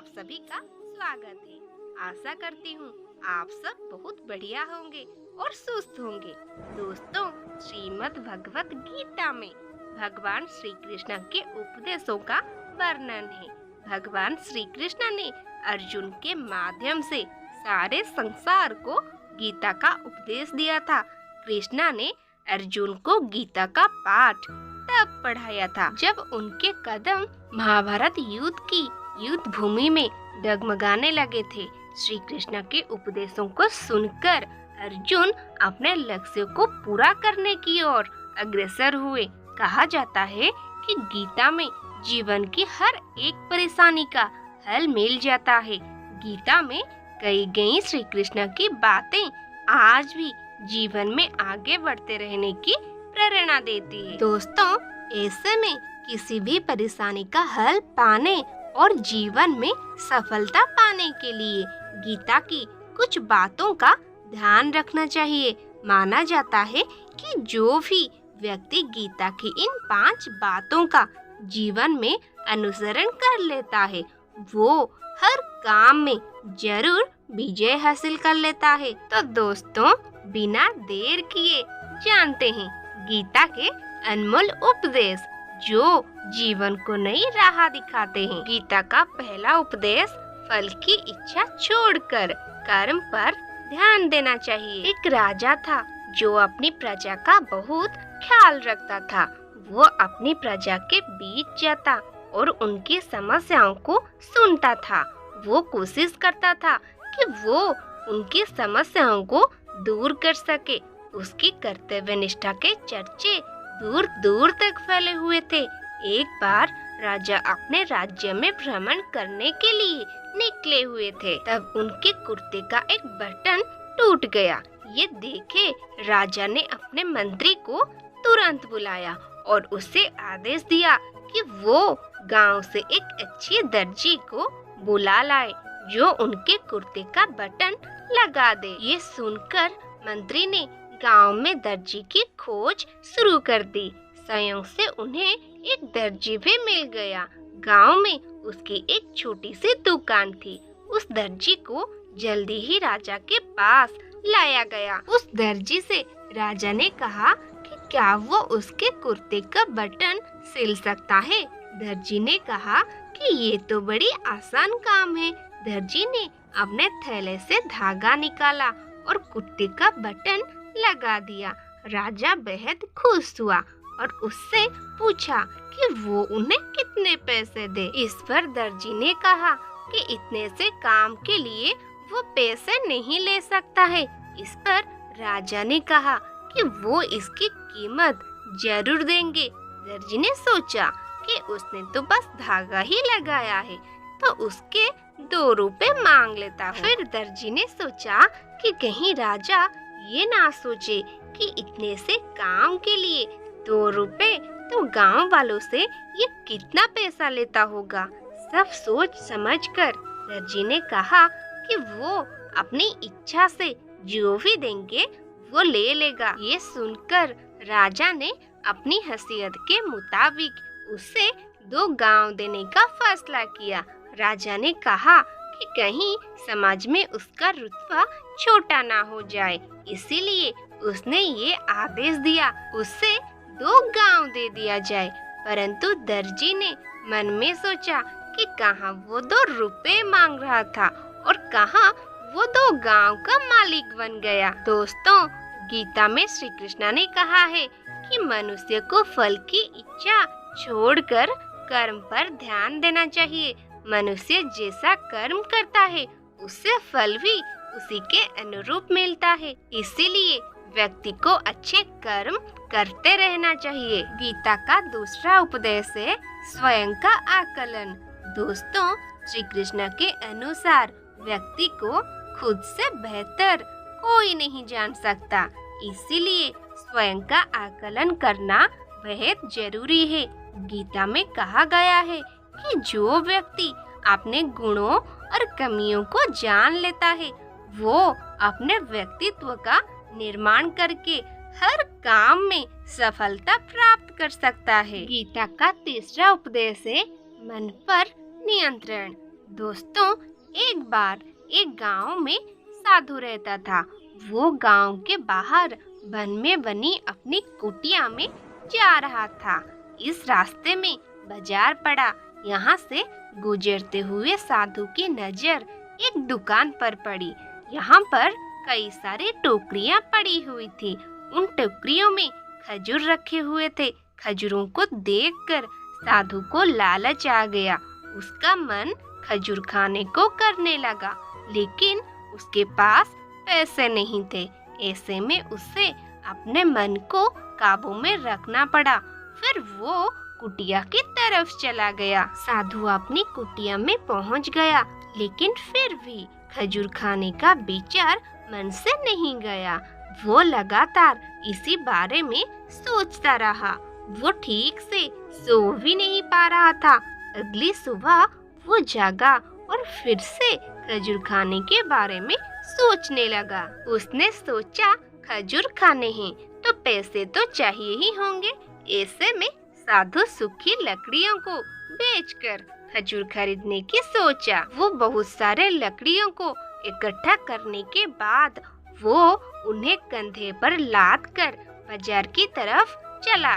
सभी का स्वागत है। आशा करती हूँ आप सब बहुत बढ़िया होंगे और सुस्त होंगे। दोस्तों, श्रीमद् भगवत गीता में भगवान श्री कृष्ण के उपदेशों का वर्णन है। भगवान श्री कृष्ण ने अर्जुन के माध्यम से सारे संसार को गीता का उपदेश दिया था। कृष्णा ने अर्जुन को गीता का पाठ तब पढ़ाया था जब उनके कदम महाभारत युद्ध की युद्ध भूमि में डगमगाने लगे थे। श्री कृष्ण के उपदेशों को सुनकर अर्जुन अपने लक्ष्य को पूरा करने की ओर अग्रसर हुए। कहा जाता है कि गीता में जीवन की हर एक परेशानी का हल मिल जाता है। गीता में कही गई श्री कृष्ण की बातें आज भी जीवन में आगे बढ़ते रहने की प्रेरणा देती है। दोस्तों, ऐसे में किसी भी परेशानी का हल पाने और जीवन में सफलता पाने के लिए गीता की कुछ बातों का ध्यान रखना चाहिए। माना जाता है कि जो भी व्यक्ति गीता की इन 5 बातों का जीवन में अनुसरण कर लेता है, वो हर काम में जरूर विजय हासिल कर लेता है। तो दोस्तों, बिना देर किए जानते हैं गीता के अनमोल उपदेश जो जीवन को नई राह दिखाते हैं। गीता का पहला उपदेश फल की इच्छा छोड़कर कर्म पर ध्यान देना चाहिए। एक राजा था जो अपनी प्रजा का बहुत ख्याल रखता था। वो अपनी प्रजा के बीच जाता और उनकी समस्याओं को सुनता था। वो कोशिश करता था कि वो उनकी समस्याओं को दूर कर सके। उसकी कर्तव्य निष्ठा के चर्चे दूर दूर तक फैले हुए थे। एक बार राजा अपने राज्य में भ्रमण करने के लिए निकले हुए थे। तब उनके कुर्ते का एक बटन टूट गया। ये देखे राजा ने अपने मंत्री को तुरंत बुलाया और उसे आदेश दिया कि वो गांव से एक अच्छी दर्जी को बुला लाए जो उनके कुर्ते का बटन लगा दे। ये सुनकर मंत्री ने गांव में दर्जी की खोज शुरू कर दी। संयोग से उन्हें एक दर्जी भी मिल गया। गांव में उसकी एक छोटी सी दुकान थी। उस दर्जी को जल्दी ही राजा के पास लाया गया। उस दर्जी से राजा ने कहा कि क्या वो उसके कुर्ते का बटन सिल सकता है। दर्जी ने कहा कि ये तो बड़ी आसान काम है। दर्जी ने अपने थैले से धागा निकाला और कुर्ते का बटन लगा दिया। राजा बेहद खुश हुआ और उससे पूछा कि वो उन्हें कितने पैसे दे। इस पर दर्जी ने कहा कि इतने से काम के लिए वो पैसे नहीं ले सकता है। इस पर राजा ने कहा कि वो इसकी कीमत जरूर देंगे। दर्जी ने सोचा कि उसने तो बस धागा ही लगाया है, तो उसके 2 रुपए मांग लेता हूँ। फिर दर्जी ने सोचा कि कहीं राजा ये ना सोचे कि इतने से काम के लिए 2 रुपए, तो गांव वालों से ये कितना पैसा लेता होगा। सब सोच समझकर दर्जी ने कहा कि वो अपनी इच्छा से जो भी देंगे वो ले लेगा। ये सुनकर राजा ने अपनी हैसियत के मुताबिक उसे 2 गांव देने का फैसला किया। राजा ने कहा कि कहीं समाज में उसका रुतबा छोटा ना हो जाए, इसीलिए उसने ये आदेश दिया उसे 2 गांव दे दिया जाए। परंतु दर्जी ने मन में सोचा कि कहाँ वो 2 रुपए मांग रहा था और कहाँ वो 2 गांव का मालिक बन गया। दोस्तों, गीता में श्री कृष्ण ने कहा है कि मनुष्य को फल की इच्छा छोड़कर कर्म पर ध्यान देना चाहिए। मनुष्य जैसा कर्म करता है उससे फल भी उसी के अनुरूप मिलता है। इसीलिए व्यक्ति को अच्छे कर्म करते रहना चाहिए। गीता का दूसरा उपदेश है स्वयं का आकलन। दोस्तों, श्री कृष्ण के अनुसार व्यक्ति को खुद से बेहतर कोई नहीं जान सकता। इसीलिए स्वयं का आकलन करना बेहद जरूरी है। गीता में कहा गया है कि जो व्यक्ति अपने गुणों और कमियों को जान लेता है वो अपने व्यक्तित्व का निर्माण करके हर काम में सफलता प्राप्त कर सकता है। गीता का तीसरा उपदेश है मन पर नियंत्रण। दोस्तों, एक बार एक गांव में साधु रहता था। वो गांव के बाहर वन में बनी अपनी कुटिया में जा रहा था। इस रास्ते में बाजार पड़ा। यहाँ से गुजरते हुए साधु की नजर एक दुकान पर पड़ी। यहाँ पर कई सारी टोकरियां पड़ी हुई थी। उन टोकरियों में खजूर रखे हुए थे। खजूरों को देखकर साधु को लालच आ गया। उसका मन खजूर खाने को करने लगा, लेकिन उसके पास पैसे नहीं थे। ऐसे में उसे अपने मन को काबू में रखना पड़ा। फिर वो कुटिया की तरफ चला गया। साधु अपनी कुटिया में पहुंच गया, लेकिन फिर भी खजूर खाने का विचार मन से नहीं गया। वो लगातार इसी बारे में सोचता रहा। वो ठीक से सो भी नहीं पा रहा था। अगली सुबह वो जागा और फिर से खजूर खाने के बारे में सोचने लगा। उसने सोचा, खजूर खाने हैं तो पैसे तो चाहिए ही होंगे। ऐसे में साधु सूखी लकड़ियों को बेचकर खजूर खरीदने की सोचा। वो बहुत सारे लकड़ियों को इकट्ठा करने के बाद वो उन्हें कंधे पर लाद कर बाजार की तरफ चला।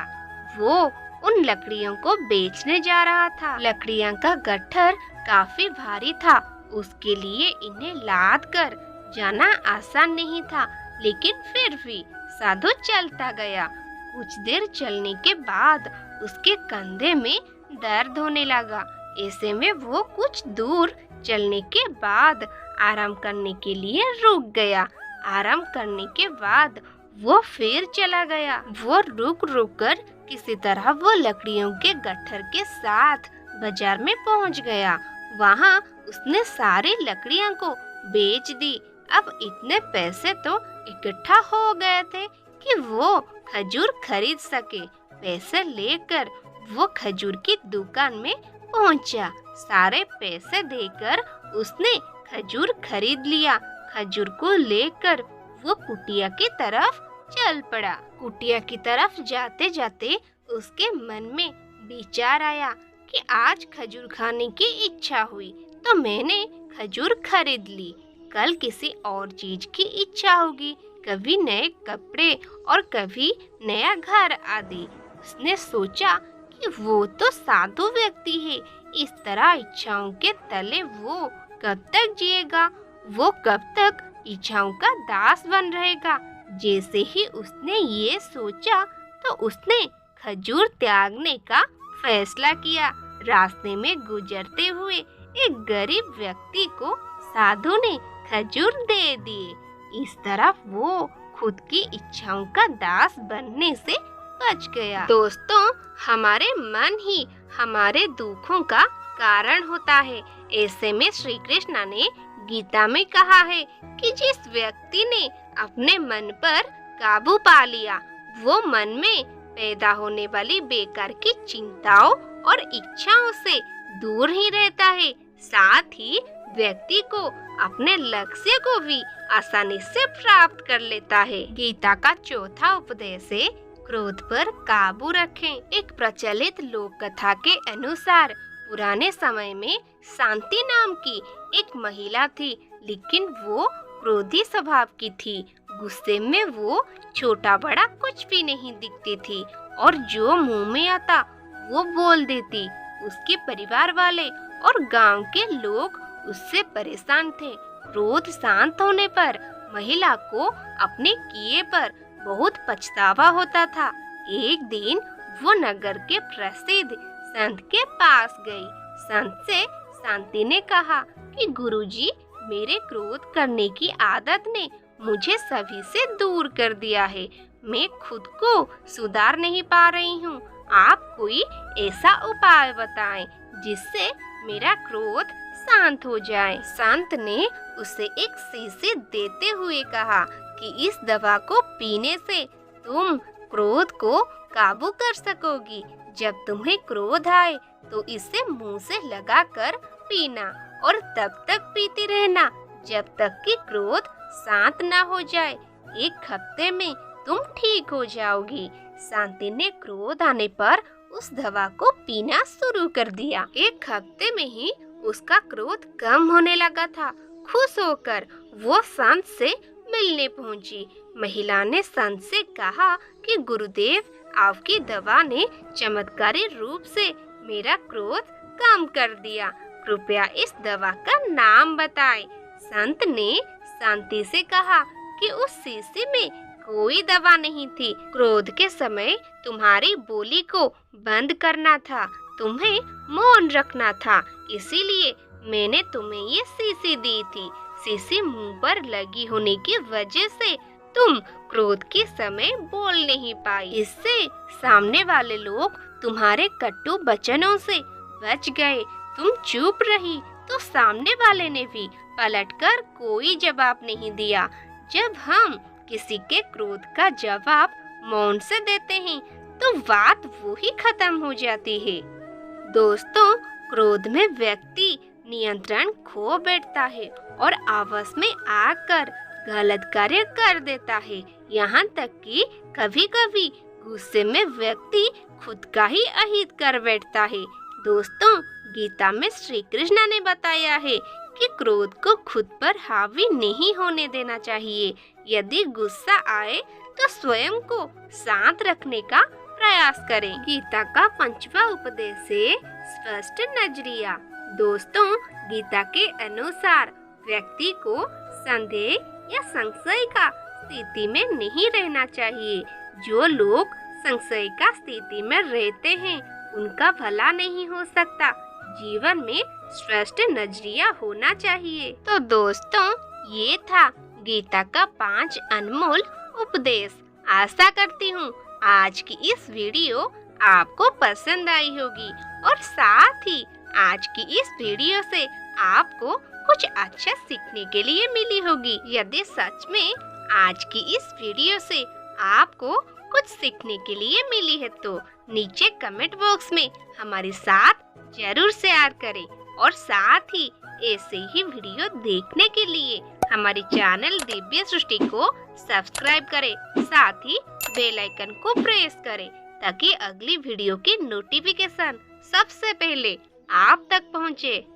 वो उन लकड़ियों को बेचने जा रहा था। लकड़ियां का गट्ठर काफी भारी था। उसके लिए इन्हें लाद कर जाना आसान नहीं था, लेकिन फिर भी साधु चलता गया। कुछ देर चलने के बाद उसके कंधे में दर्द होने लगा। ऐसे में वो कुछ दूर चलने के बाद आराम करने के लिए रुक गया। आराम करने के बाद वो फिर चला गया। वो रुक रुक कर किसी तरह वो लकड़ियों के गट्ठर के साथ बाजार में पहुंच गया। वहां उसने सारी लकड़ियां को बेच दी। अब इतने पैसे तो इकट्ठा हो गए थे कि वो खजूर खरीद सके। पैसे लेकर वो खजूर की दुकान में पहुंचा। सारे पैसे देकर उसने खजूर खरीद लिया। खजूर को लेकर वो कुटिया की तरफ चल पड़ा। कुटिया की तरफ जाते जाते उसके मन में विचार आया कि आज खजूर खाने की इच्छा हुई तो मैंने खजूर खरीद ली। कल किसी और चीज की इच्छा होगी, कभी नए कपड़े और कभी नया घर आदि। उसने सोचा कि वो तो साधु व्यक्ति है, इस तरह इच्छाओं के तले वो कब तक जिएगा? वो कब तक इच्छाओं का दास बन रहेगा? जैसे ही उसने ये सोचा तो उसने खजूर त्यागने का फैसला किया। रास्ते में गुजरते हुए एक गरीब व्यक्ति को साधु ने खजूर दे दिए। इस तरह वो खुद की इच्छाओं का दास बनने से बच गया। दोस्तों, हमारे मन ही हमारे दुखों का कारण होता है। ऐसे में श्री कृष्ण ने गीता में कहा है कि जिस व्यक्ति ने अपने मन पर काबू पा लिया, वो मन में पैदा होने वाली बेकार की चिंताओं और इच्छाओं से दूर ही रहता है। साथ ही व्यक्ति को अपने लक्ष्य को भी आसानी से प्राप्त कर लेता है। गीता का चौथा उपदेश है, क्रोध पर काबू रखें। एक प्रचलित लोक कथा के अनुसार पुराने समय में शांति नाम की एक महिला थी, लेकिन वो क्रोधी स्वभाव की थी। गुस्से में वो छोटा बड़ा कुछ भी नहीं दिखती थी और जो मुंह में आता वो बोल देती। उसके परिवार वाले और गांव के लोग उससे परेशान थे। क्रोध शांत होने पर महिला को अपने किए पर बहुत पछतावा होता था। एक दिन वो नगर के प्रसिद्ध संत के पास गई। संत से शांति ने कहा कि गुरुजी, मेरे क्रोध करने की आदत ने मुझे सभी से दूर कर दिया है। मैं खुद को सुधार नहीं पा रही हूँ। आप कोई ऐसा उपाय बताएं जिससे मेरा क्रोध शांत हो जाए। संत ने उसे एक शीशी देते हुए कहा कि इस दवा को पीने से तुम क्रोध को काबू कर सकोगी। जब तुम्हें क्रोध आए तो इसे मुंह से लगाकर पीना और तब तक पीती रहना जब तक कि क्रोध शांत ना हो जाए। एक हफ्ते में तुम ठीक हो जाओगी। शांति ने क्रोध आने पर उस दवा को पीना शुरू कर दिया। एक हफ्ते में ही उसका क्रोध कम होने लगा था। खुश होकर वो संत से मिलने पहुंची। महिला ने संत से कहा कि गुरुदेव, आपकी दवा ने चमत्कारी रूप से मेरा क्रोध कम कर दिया। कृपया इस दवा का नाम बताएं। संत ने शांति से कहा कि उस शीशी में कोई दवा नहीं थी। क्रोध के समय तुम्हारी बोली को बंद करना था, तुम्हें मौन रखना था, इसीलिए मैंने तुम्हें ये शीशी दी थी। शीशी मुंह पर लगी होने की वजह से तुम क्रोध के समय बोल नहीं पाई। इससे सामने वाले लोग तुम्हारे कटु वचनों से बच गए। तुम चुप रही तो सामने वाले ने भी पलटकर कोई जवाब नहीं दिया। जब हम किसी के क्रोध का जवाब मौन से देते हैं तो बात वो ही खत्म हो जाती है। दोस्तों, क्रोध में व्यक्ति नियंत्रण खो बैठता है और आपस में आकर गलत कार्य कर देता है। यहाँ तक कि कभी-कभी गुस्से में व्यक्ति खुद का ही अहित कर बैठता है। दोस्तों, गीता में श्री कृष्ण ने बताया है कि क्रोध को खुद पर हावी नहीं होने देना चाहिए। यदि गुस्सा आए तो स्वयं को शांत रखने का प्रयास करें। गीता का 5वां उपदेश है स्पष्ट नजरिया। दोस्तों, गीता के अनुसार व्यक्ति को संदेह या संशय का स्थिति में नहीं रहना चाहिए। जो लोग संशय का स्थिति में रहते हैं उनका भला नहीं हो सकता। जीवन में स्पष्ट नजरिया होना चाहिए। तो दोस्तों, ये था गीता का 5 अनमोल उपदेश। आशा करती हूँ आज की इस वीडियो आपको पसंद आई होगी और साथ ही आज की इस वीडियो से आपको कुछ अच्छा सीखने के लिए मिली होगी। यदि सच में आज की इस वीडियो से आपको कुछ सीखने के लिए मिली है तो नीचे कमेंट बॉक्स में हमारे साथ जरूर शेयर करें और साथ ही ऐसे ही वीडियो देखने के लिए हमारे चैनल दिव्य सृष्टि को सब्सक्राइब करें। साथ ही बेल आइकन को प्रेस करें ताकि अगली वीडियो की नोटिफिकेशन सबसे पहले आप तक पहुंचे।